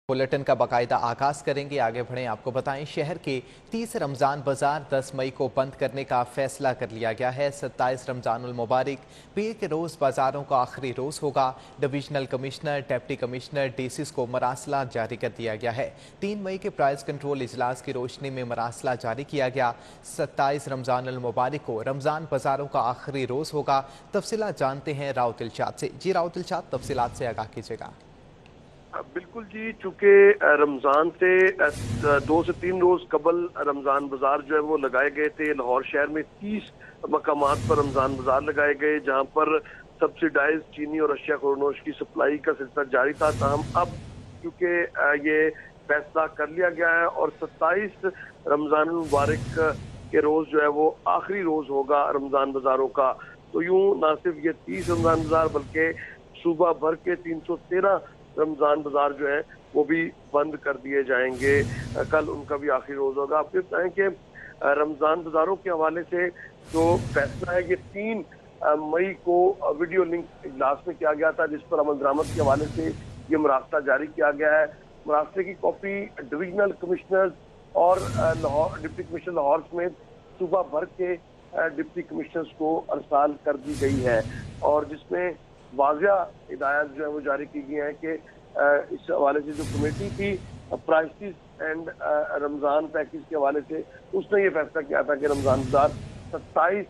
Bulletin का बाकायदा आगाज करेंगे। आगे बढ़ें, आपको बताएं शहर के 30 रमज़ान बाजार 10 मई को बंद करने का फैसला कर लिया गया है। 27 रमज़ानुल मुबारक पीर के रोज़ बाजारों का आखिरी रोज़ होगा। Divisional commissioner, deputy commissioner, DCs को मरासला जारी कर दिया गया है। 3 मई के प्राइस कंट्रोल इजलास की रोशनी में मरासला जारी किया गया। 27 रमज़ानुल मुबारक को रमज़ान बाजारों का आखिरी रोज़ होगा। तफसीलात जानते हैं राउत इल्शाद से। जी राउत इल्शाद, तफसीलात से आगाह कीजिएगा। बिल्कुल जी, चूंकि रमज़ान से 2 से 3 रोज़ कबल रमज़ान बाजार जो है वो लगाए गए थे। लाहौर शहर में 30 मकामात पर रमज़ान बाजार लगाए गए, जहां पर सब्सिडाइज चीनी और अशिया खुरनोश की सप्लाई का सिलसिला जारी था। ताहम अब क्योंकि ये फैसला कर लिया गया है और 27 रमज़ान मुबारक के रोज़ जो है वो आखिरी रोज़ होगा रमज़ान बाजारों का, तो यूँ ना सिर्फ ये 30 रमज़ान बाजार बल्कि सूबा भर के 313 रमज़ान बाजार जो है वो भी बंद कर दिए जाएंगे। कल उनका भी आखिरी रोज होगा। आपको बताएं कि रमज़ान बाजारों के हवाले से जो फैसला है ये 3 मई को वीडियो लिंक इजलास में किया गया था, जिस पर अमल दरामद के हवाले से ये मरासला जारी किया गया है। मरासले की कॉपी डिविजनल कमिश्नर और डिप्टी कमिश्नर लाहौर समेत सूबा भर के डिप्टी कमिश्नर्स को अरसाल कर दी गई है और जिसमें वाज़िया हिदायत जो है वो जारी की गई है कि इस हवाले से जो कमेटी थी प्राइसेस एंड रमज़ान पैकेज के हवाले से, उसने ये फैसला किया था कि रमज़ान बाजार 27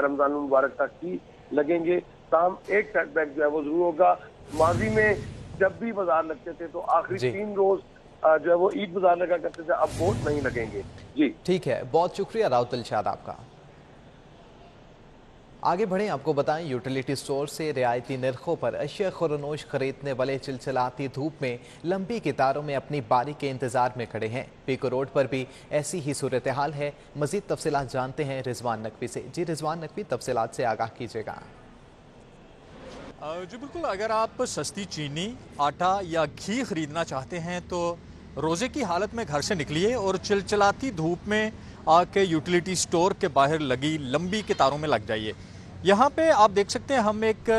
रमज़ान मुबारक तक ही लगेंगे। ताहम एक सेटबैक जो है वो जरूर होगा। माजी में जब भी बाजार लगते थे तो आखिरी 3 रोज जो है वो ईद बाजार लगा करते थे, अब वो नहीं लगेंगे। जी ठीक है, बहुत शुक्रिया राउत इल्शाद आपका। आगे बढ़ें, आपको बताएं यूटिलिटी स्टोर से रियायती निर्खों पर अशिया खुरनोश खरीदने वाले चिलचिलाती धूप में लंबी कतारों में अपनी बारी के इंतजार में खड़े हैं। पीको रोड पर भी ऐसी ही सूरत हाल है। मजीद तफसीलात जानते हैं रिजवान नकवी से। जी रिजवान नकवी, तफसीलात से आगाह कीजिएगा। जी बिल्कुल, अगर आप सस्ती चीनी, आटा या घी खरीदना चाहते हैं तो रोज़े की हालत में घर से निकलिए और चिलचिलाती धूप में आके यूटिलिटी स्टोर के बाहर लगी लंबी कतारों में लग जाइए। यहाँ पे आप देख सकते हैं हम एक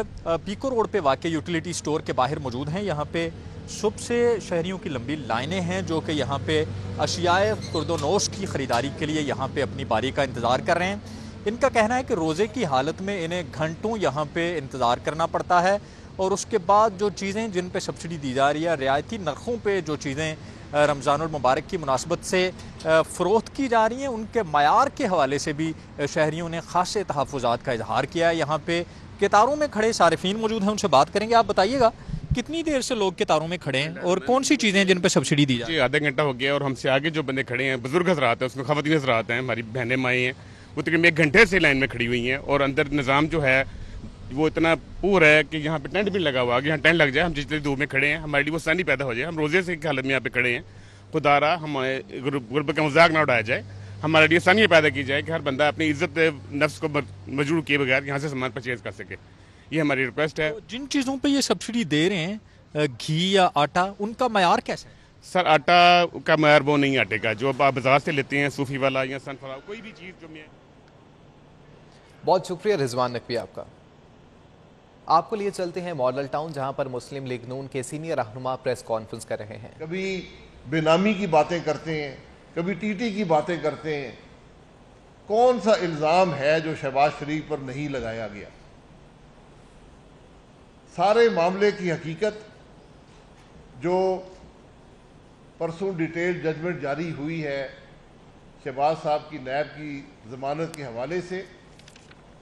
पीको रोड पे वाक़ई यूटिलिटी स्टोर के बाहर मौजूद हैं। यहाँ पे सुबह से शहरियों की लंबी लाइनें हैं जो कि यहाँ पे अशियाए खुर्दोनोश की ख़रीदारी के लिए यहाँ पे अपनी बारी का इंतज़ार कर रहे हैं। इनका कहना है कि रोज़े की हालत में इन्हें घंटों यहाँ पे इंतज़ार करना पड़ता है और उसके बाद जो चीज़ें जिन पे सब्सिडी दी जा रही है, रियायती नरखों पे जो चीज़ें रमज़ानुल मुबारक की मुनासबत से फ़रोख्त की जा रही हैं, उनके मयार के हवाले से भी शहरियों ने ख़ासे तहफ़्फ़ुज़ात का इजहार किया है। यहाँ पे कतारों में खड़े सारिफीन मौजूद हैं, उनसे बात करेंगे। आप बताइएगा कितनी देर से लोग कतारों में खड़े हैं और कौन सी चीज़ें जिन पर सब्सिडी दी जाए? आधा घंटा हो गया और हमसे आगे जो बंदे खड़े हैं बुजुर्ग हज़रात हैं, उसमें ख़वातीन हज़रात हैं, हमारी बहनें माएँ हैं, वो तकरीबन 1 घंटे से लाइन में खड़ी हुई हैं और अंदर निज़ाम जो है वो इतना पूर है कि यहाँ पे टेंट भी लगा हुआ है। यहाँ टेंट लग जाए, हम जितनी धूप में खड़े हैं हमारे लिए वो आसानी पैदा हो जाए। हम रोज़े से की हालत में यहाँ पे खड़े हैं, खुदारा हमारे गुरबत का मजाक ना उड़ाया जाए, हमारे लिए आसानी पैदा की जाए कि हर बंदा अपनी इज्जत नफ्स को मजबूर किए बगैर यहाँ से सामान परचेज कर सके। ये हमारी रिक्वेस्ट है। तो जिन चीज़ों पे ये सब्सिडी दे रहे हैं, घी या आटा, उनका मयार कैसा है? सर आटा का मयार वो नहीं आटे का जो आप बाजार से लेते हैं, सूफी वाला या सनफ्लावर, कोई भी चीज़ जो मैं। बहुत शुक्रिया रिजवान नकवी आपका। आपको लिए चलते हैं मॉडल टाउन, जहां पर मुस्लिम लीग नून के सीनियर रहनुमा प्रेस कॉन्फ्रेंस कर रहे हैं। कभी बेनामी की बातें करते हैं, कभी टीटी की बातें करते हैं। कौन सा इल्ज़ाम है जो शहबाज शरीफ पर नहीं लगाया गया? सारे मामले की हकीकत जो परसों डिटेल जजमेंट जारी हुई है शहबाज साहब की नैब की ज़मानत के हवाले से,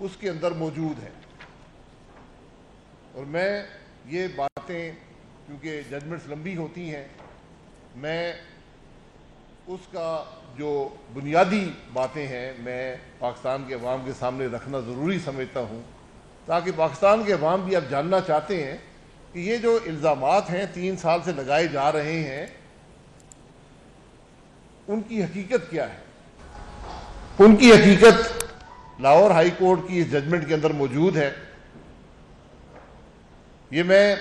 उसके अंदर मौजूद है। और मैं ये बातें, क्योंकि जजमेंट्स लंबी होती हैं, मैं उसका जो बुनियादी बातें हैं मैं पाकिस्तान के अवाम के सामने रखना ज़रूरी समझता हूँ, ताकि पाकिस्तान के अवाम भी अब जानना चाहते हैं कि ये जो इल्ज़ामात हैं 3 साल से लगाए जा रहे हैं, उनकी हकीकत क्या है। उनकी हकीकत लाहौर हाई कोर्ट की इस जजमेंट के अंदर मौजूद है। ये मैं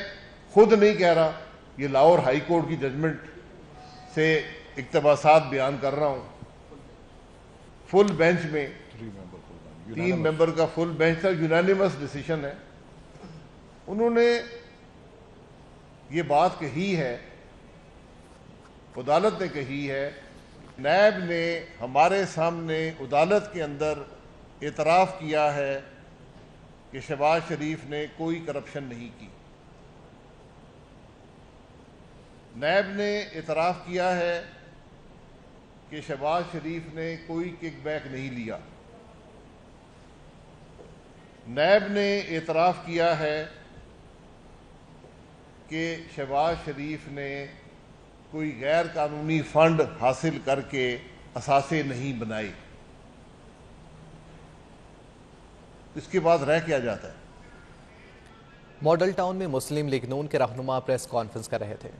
खुद नहीं कह रहा, ये लाहौर हाई कोर्ट की जजमेंट से इक्तबासात बयान कर रहा हूँ। फुल बेंच में 3 मेंबर का फुल बेंच था, यूनानिमस डिसीजन है। उन्होंने ये बात कही है عدالت نے کہی ہے. نیب نے ہمارے سامنے عدالت کے اندر اعتراف کیا ہے کہ شہباز شریف نے کوئی کرپشن نہیں کی. نیب نے اعتراف کیا ہے کہ شہباز شریف نے کوئی کک بیک نہیں لیا. نیب نے اعتراف کیا ہے کہ شہباز شریف نے کوئی غیر قانونی فنڈ حاصل کر کے اثاثے نہیں بنائے. اس کے بعد رہ کیا جاتا ہے؟ ماڈل ٹاؤن میں مسلم لیگ نون کے رہنما پریس کانفرنس کر رہے تھے.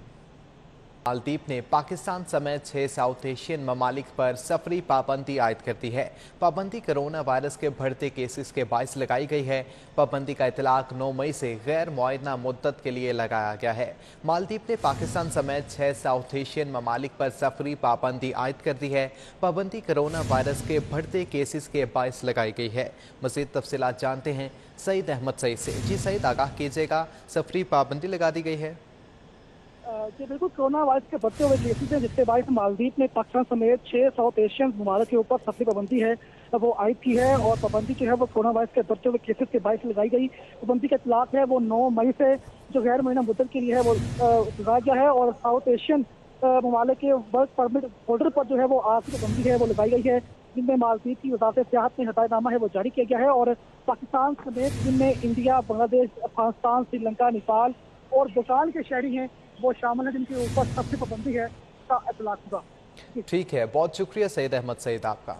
مالدیپ نے پاکستان سمیت 6 ساؤتھ ایشین ممالک پر سفری پابندی عائد کر دی ہے. پابندی کرونا وائرس کے بڑھتے کیسز کے باعث لگائی گئی ہے. پابندی کا اطلاق 9 مئی سے غیر معینہ مدت کے لیے لگایا گیا ہے. مالدیپ نے پاکستان سمیت 6 ساؤتھ ایشین ممالک پر سفری پابندی عائد کر دی ہے. پابندی کرونا وائرس کے بڑھتے کیسز کے باعث لگائی گئی ہے. مزید تفصیلات جانتے ہیں سعید احمد سعید سے. جی سعید، آگاہ کیجیے گا، سفری پابندی لگا دی گئی ہے؟ جی بالکل، کرونا وائرس کے بڑھتے ہوئے کیسز ہیں جس کے باعث مالدیپ نے پاکستان سمیت 6 ساؤتھ ایشین ممالک کے اوپر سفری پابندی ہے وہ عائد کی ہے. اور پابندی جو ہے وہ کرونا وائرس کے بڑھتے ہوئے کیسز کے باعث لگائی گئی. پابندی کا اطلاق ہے وہ 9 مئی سے جو غیر معینہ مدت کے لیے ہے وہ لگایا گیا ہے. اور ساؤتھ ایشین ممالک کے ورک پرمٹ ہولڈر پر جو ہے وہ آج کی پابندی ہے وہ لگائی گئی ہے، جن میں مالدیپ کی وزارت سیاحت میں ہدایت نامہ ہے وہ جاری کیا گیا ہے. اور پاکستان سمیت جن میں انڈیا، بنگلہ دیش، افغانستان، سری لنکا، نیپال اور بھوٹان کے شہری ہیں وہ شامل ہیں جن کے اوپر سفری پابندی ہے کا اطلاق ہوگا. ٹھیک ہے، بہت شکریہ سعید احمد سعید آپ کا.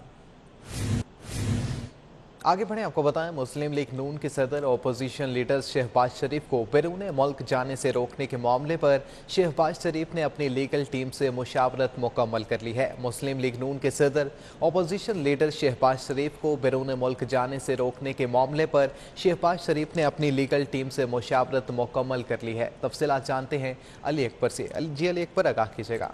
آگے بڑھیں، آپ کو بتائیں مسلم لیگ نون کے صدر اپوزیشن لیڈر شہباز شریف کو بیرون ملک جانے سے روکنے کے معاملے پر شہباز شریف نے اپنی لیگل ٹیم سے مشاورت مکمل کر لی ہے. مسلم لیگ نون کے صدر اپوزیشن لیڈر شہباز شریف کو بیرون ملک جانے سے روکنے کے معاملے پر شہباز شریف نے اپنی لیگل ٹیم سے مشاورت مکمل کر لی ہے. تفصیلات جانتے ہیں علی اکبر سے. جی علی اکبر، آگاہ کیجیے گا.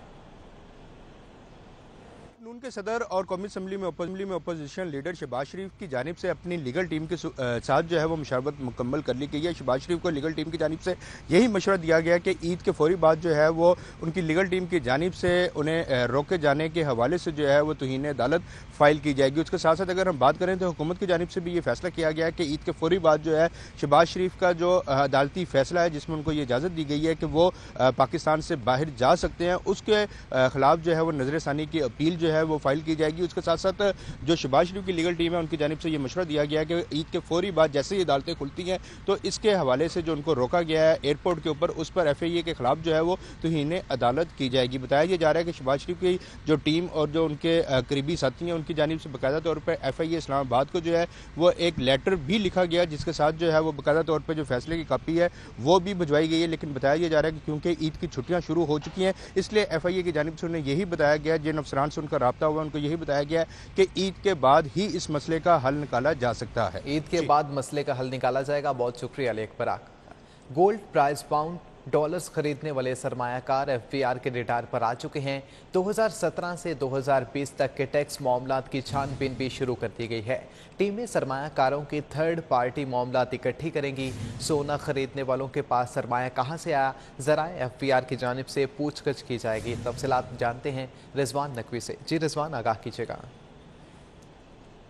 نون کے صدر اور قومی اسمبلی میں اپوزیشن لیڈر شہباز شریف کی جانب سے اپنی لیگل ٹیم کے ساتھ جو ہے وہ مشاورت مکمل کر لی گئی ہے. شہباز شریف کو لیگل ٹیم کی جانب سے یہی مشورہ دیا گیا کہ عید کے فوری بعد جو ہے وہ ان کی لیگل ٹیم کی جانب سے انہیں روکے جانے کے حوالے سے جو ہے وہ توہین عدالت فائل کی جائے گی. اس کے ساتھ ساتھ اگر ہم بات کریں تو حکومت کی جانب سے بھی یہ فیصلہ کیا گیا ہے کہ عید کے فوری بعد جو ہے شہباز شریف کا جو عدالتی فیصلہ ہے جس میں ان کو یہ اجازت دی گئی ہے کہ وہ پاکستان سے باہر جا سکتے ہیں، اس کے خلاف جو ہے وہ نظر ثانی کی اپیل جو ہے وہ فائل کی جائے گی. اس کے ساتھ ساتھ جو شہباز شریف کی لیگل ٹیم ہے ان کی جانب سے یہ مشورہ دیا گیا ہے کہ عید کے فوری بعد جیسے ہی عدالتیں کھلتی ہیں تو اس کے حوالے سے جو ان کو روکا گیا ہے ایئرپورٹ کے اوپر، اس پر ایف آئی اے کے خلاف جو ہے وہ توہین عدالت کی جائے گی. بتایا یہ جا رہا ہے کہ شہباز شریف کی جو ٹیم اور جو ان کے قریبی ساتھی ہیں ان کی جانب سے باقاعدہ طور پر ایف آئی اے اسلام آباد کو جو ہے وہ ایک لیٹر بھی لکھا گیا جس کے ساتھ جو ہے وہ باقاعدہ طور پر جو فیصلے کی کاپی ہے وہ بھی بھجوائی گئی ہے. لیکن بتایا یہ جا رہا ہے کہ کیونکہ عید کی چھٹیاں شروع ہو چکی ہیں اس لیے ایف آئی اے کی جانب سے انہیں یہی بتایا گیا، جن افسران سے ان کا رابطہ ہوا ان کو یہی بتایا گیا کہ عید کے بعد ہی اس مسئلے کا حل نکالا جا سکتا ہے. عید کے بعد مسئلے کا حل نکالا جائے گا. بہت شکریہ علی اکبر. گولڈ پرائز باؤنڈ ڈالرز خریدنے والے سرمایہ کار ایف بی آر کے ریڈار پر آ چکے ہیں. 2017 سے 2020 تک کے ٹیکس معاملات کی چھان بین بھی شروع کر دی گئی ہے. ٹیمیں سرمایہ کاروں کی تھرڈ پارٹی معاملات اکٹھی کریں گی. سونا خریدنے والوں کے پاس سرمایہ کہاں سے آیا، ذرائع ایف بی آر کی جانب سے پوچھ گچھ کی جائے گی. تفصیلات جانتے ہیں رضوان نقوی سے. جی رضوان، آگاہ کیجیے گا.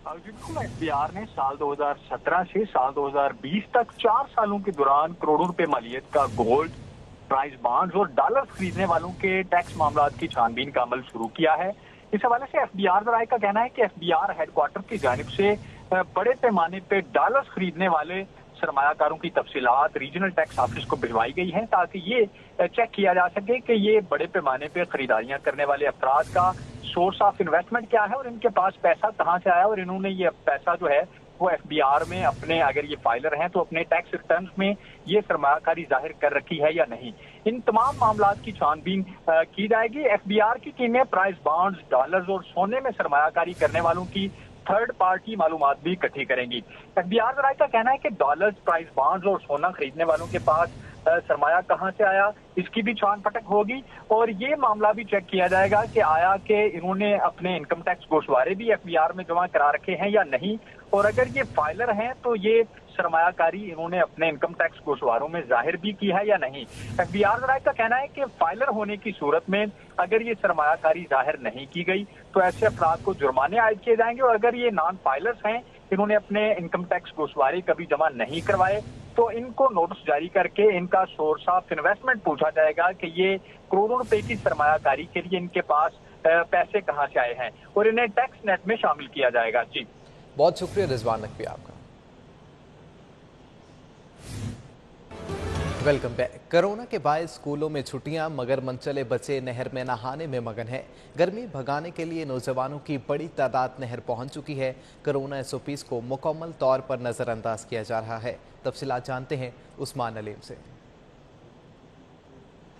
بالکل، ایف بی آر نے سال 2017 سے سال 2020 تک 4 سالوں کے دوران کروڑوں روپے مالیت کا گولڈ، پرائز بانڈز اور ڈالر خریدنے والوں کے ٹیکس معاملات کی چھان بین کا عمل شروع کیا ہے. اس حوالے سے ایف بی آر ذرائع کا کہنا ہے کہ F B R headquarter کی جانب سے بڑے پیمانے پہ ڈالر خریدنے والے سرمایہ کاروں کی تفصیلات ریجنل ٹیکس آفس کو بھجوائی گئی ہیں تاکہ یہ چیک کیا جا سکے کہ یہ بڑے پیمانے پہ خریداریاں کرنے والے افراد کا سورس آف انویسٹمنٹ کیا ہے اور ان کے پاس پیسہ کہاں سے آیا اور انہوں نے یہ پیسہ جو ہے وہ ایف بی آر میں اپنے، اگر یہ فائلر ہیں تو اپنے ٹیکس ریٹرنز میں یہ سرمایہ کاری ظاہر کر رکھی ہے یا نہیں. ان تمام معاملات کی چھان بین کی جائے گی. ایف بی آر کی ٹیمیں پرائز بانڈز، ڈالرز اور سونے میں سرمایہ کاری کرنے والوں کی تھرڈ پارٹی معلومات بھی اکٹھی کریں گی. ایف بی آر ذرائع کا کہنا ہے کہ ڈالرز، پرائز بانڈز اور سونا خریدنے والوں کے پاس सरमाया कहाँ से आया, इसकी भी छान पटक होगी। और ये मामला भी चेक किया जाएगा कि आया कि इन्होंने अपने इनकम टैक्स गोशवारे भी FBR में जमा करा रखे हैं या नहीं, और अगर ये फाइलर हैं तो ये सरमायाकारी इन्होंने अपने इनकम टैक्स गोशवारों में जाहिर भी की है या नहीं। FBR ज़राए का कहना है कि फाइलर होने की सूरत में अगर ये सरमायाकारी जाहिर नहीं की गई तो ऐसे अफराद को जुर्माने आयद किए जाएंगे, और अगर ये नॉन फाइलर्स हैं, इन्होंने अपने इनकम टैक्स गोशवारे कभी जमा नहीं करवाए, तो इनको नोटिस जारी करके इनका सोर्स ऑफ इन्वेस्टमेंट पूछा जाएगा कि ये करोड़ों रुपए की सरमायाकारी के लिए इनके पास पैसे कहाँ से आए हैं, और इन्हें टैक्स नेट में शामिल किया जाएगा। जी बहुत शुक्रिया रिजवान नकवी आपका। Welcome back. कोरोना के बाद स्कूलों में छुट्टियां, मगर मनचले बच्चे नहर में नहाने में मगन है। गर्मी भगाने के लिए नौजवानों की बड़ी तादाद नहर पहुंच चुकी है। कोरोना SOPs को मुकम्मल तौर पर नजरअंदाज किया जा रहा है। तफसीलात जानते हैं उस्मान अलीम से।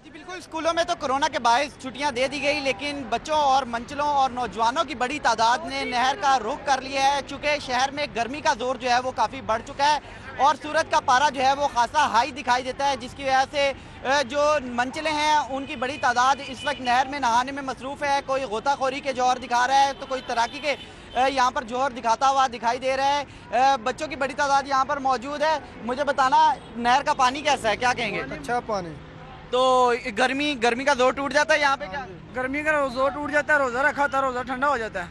जी बिल्कुल, स्कूलों में तो कोरोना के बायस छुट्टियां दे दी गई, लेकिन बच्चों और मंचलों और नौजवानों की बड़ी तादाद ने नहर का रुख कर लिया है। चूँकि शहर में गर्मी का जोर जो है वो काफ़ी बढ़ चुका है और सूरज का पारा जो है वो खासा हाई दिखाई देता है, जिसकी वजह से जो मंचले हैं उनकी बड़ी तादाद इस वक्त नहर में नहाने में मसरूफ़ है। कोई गोताखोरी के जौहर दिखा रहा है तो कोई तैराकी के यहाँ पर जौहर दिखाता हुआ दिखाई दे रहा है। बच्चों की बड़ी तादाद यहाँ पर मौजूद है। मुझे बताना, नहर का पानी कैसा है, क्या कहेंगे? अच्छा पानी। तो गर्मी का जोर टूट जाता है यहाँ पे? क्या गर्मी का जोर टूट जाता है, रोज़ा रखा था, रोज़ा ठंडा हो जाता है।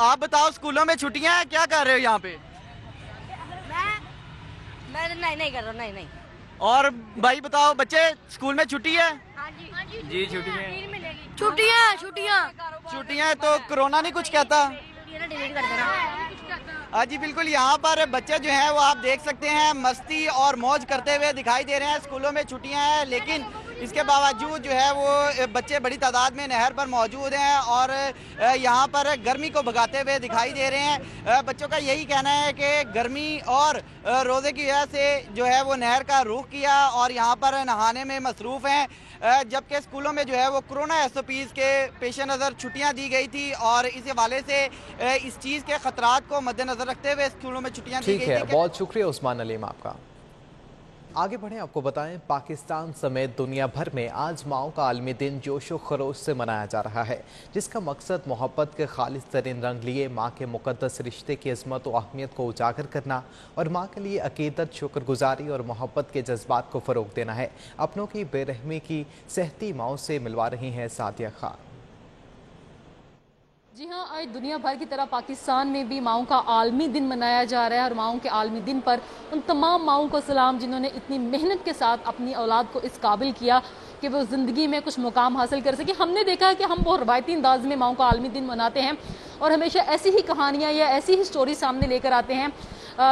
आप बताओ, स्कूलों में छुट्टियाँ हैं, क्या कर रहे हो यहाँ पे? मैं नहीं कर रहा, नहीं। और भाई बताओ, बच्चे स्कूल में छुट्टी है? हाँ जी जी छुट्टियाँ। छुट्टियाँ तो कोरोना नहीं कुछ कहता? डिलीट कर देना। हाँ जी बिल्कुल, यहाँ पर बच्चे जो हैं वो आप देख सकते हैं मस्ती और मौज करते हुए दिखाई दे रहे हैं। स्कूलों में छुट्टियाँ हैं, लेकिन इसके बावजूद जो है वो बच्चे बड़ी तादाद में नहर पर मौजूद हैं और यहाँ पर गर्मी को भगाते हुए दिखाई दे रहे हैं। बच्चों का यही कहना है कि गर्मी और रोज़े की वजह से जो है वो नहर का रुख किया और यहाँ पर नहाने में मसरूफ़ हैं, जबकि स्कूलों में जो है वो कोरोना SOPs के पेश नज़र छुट्टियां दी गई थी और इस हवाले से इस चीज़ के खतरात को मद्देनजर रखते हुए स्कूलों में छुट्टियां दी गई थी। बहुत शुक्रिया उस्मान अलीम आपका। आगे बढ़ें, आपको बताएं, पाकिस्तान समेत दुनिया भर में आज माओ का आलमी दिन जोशो खरोश से मनाया जा रहा है, जिसका मकसद मोहब्बत के खालिस तरीन रंग लिए माँ के मुकद्दस रिश्ते की अजमत और अहमियत को उजागर करना और माँ के लिए अकीदत, शुक्रगुजारी और मोहब्बत के जज्बात को फ़रोग देना है। अपनों की बेरहमी की सहती माओ से मिलवा रही हैं सादिया खान। जी हाँ, आज दुनिया भर की तरह पाकिस्तान में भी माओं का आलमी दिन मनाया जा रहा है और माओं के आलमी दिन पर उन तमाम माओं को सलाम जिन्होंने इतनी मेहनत के साथ अपनी औलाद को इस काबिल किया कि वो ज़िंदगी में कुछ मुकाम हासिल कर सके। हमने देखा है कि हम बहुत रवायती अंदाज में माओं का आलमी दिन मनाते हैं और हमेशा ऐसी ही कहानियाँ या ऐसी ही स्टोरी सामने लेकर आते हैं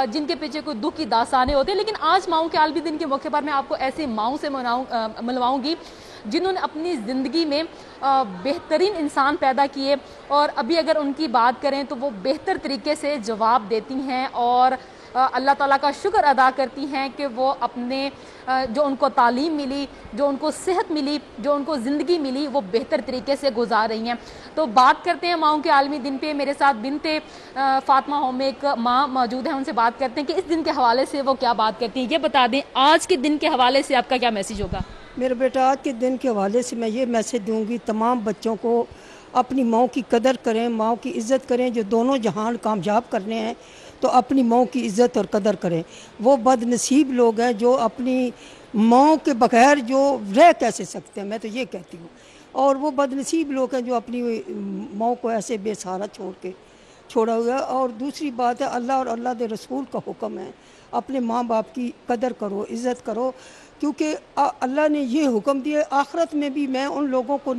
जिनके पीछे कोई दुख की दास्तानें होती हैं। लेकिन आज माओं के आलमी दिन के मौके पर मैं आपको ऐसी माओं से मिलवाऊँगी जिन्होंने अपनी ज़िंदगी में बेहतरीन इंसान पैदा किए और अभी अगर उनकी बात करें तो वो बेहतर तरीके से जवाब देती हैं और अल्लाह ताला का शुक्र अदा करती हैं कि वो अपने जो उनको तालीम मिली, जो उनको सेहत मिली, जो उनको ज़िंदगी मिली, वो बेहतर तरीके से गुजार रही हैं। तो बात करते हैं माओं के आलमी दिन पे। मेरे साथ बिनते फातिमा होम एक माँ मौजूद है, उनसे बात करते हैं कि इस दिन के हवाले से वो क्या बात करती हैं। ये बता दें, आज के दिन के हवाले से आपका क्या मैसेज होगा? मेरे बेटा, आज के दिन के हवाले से मैं ये मैसेज दूंगी तमाम बच्चों को, अपनी माँ की कदर करें, माँ की इज़्ज़त करें। जो दोनों जहान कामयाब करने हैं तो अपनी माँ की इज़्ज़त और कदर करें। वो बदनसीब लोग हैं जो अपनी माँ के बगैर जो रह कैसे सकते हैं, मैं तो ये कहती हूँ। और वो बदनसीब लोग हैं जो अपनी माँ को ऐसे बेसहारा छोड़ा हुआ है। और दूसरी बात है, अल्लाह और अल्लाह के रसूल का हुक्म है अपने माँ बाप की कदर करो, इज़्ज़त करो, क्योंकि अल्लाह ने ये हुक्म दिया। आखिरत में भी मैं उन लोगों को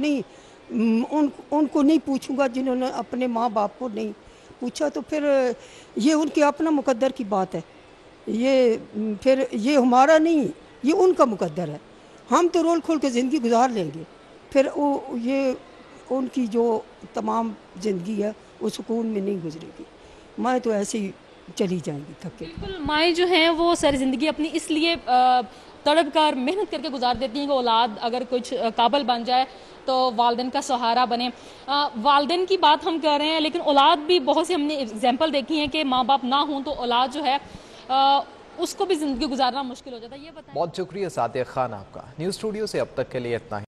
उनको नहीं पूछूंगा जिन्होंने अपने माँ बाप को नहीं पूछा, तो फिर ये उनके अपना मुकद्दर की बात है। फिर ये हमारा नहीं, ये उनका मुकद्दर है। हम तो रोल खोल के ज़िंदगी गुजार लेंगे, फिर ये उनकी जो तमाम ज़िंदगी है वो सुकून में नहीं गुजरेगी। मैं तो ऐसे ही चली जाएंगी थके। बिल्कुल, माएँ जो हैं वो सारी ज़िंदगी अपनी इसलिए तड़प कर मेहनत करके गुजार देती हैं कि औलाद अगर कुछ काबिल बन जाए तो वालिदैन का सहारा बने। वालिदैन की बात हम कर रहे हैं, लेकिन औलाद भी बहुत सी हमने एग्जाम्पल देखी हैं कि माँ बाप ना हों तो औलाद जो है اس کو بھی زندگی گزارنا مشکل ہو جاتا ہے. یہ بتائیں. بہت شکریہ صادق خان آپ کا. نیوز اسٹوڈیو سے اب تک کے لیے اتنا ہی.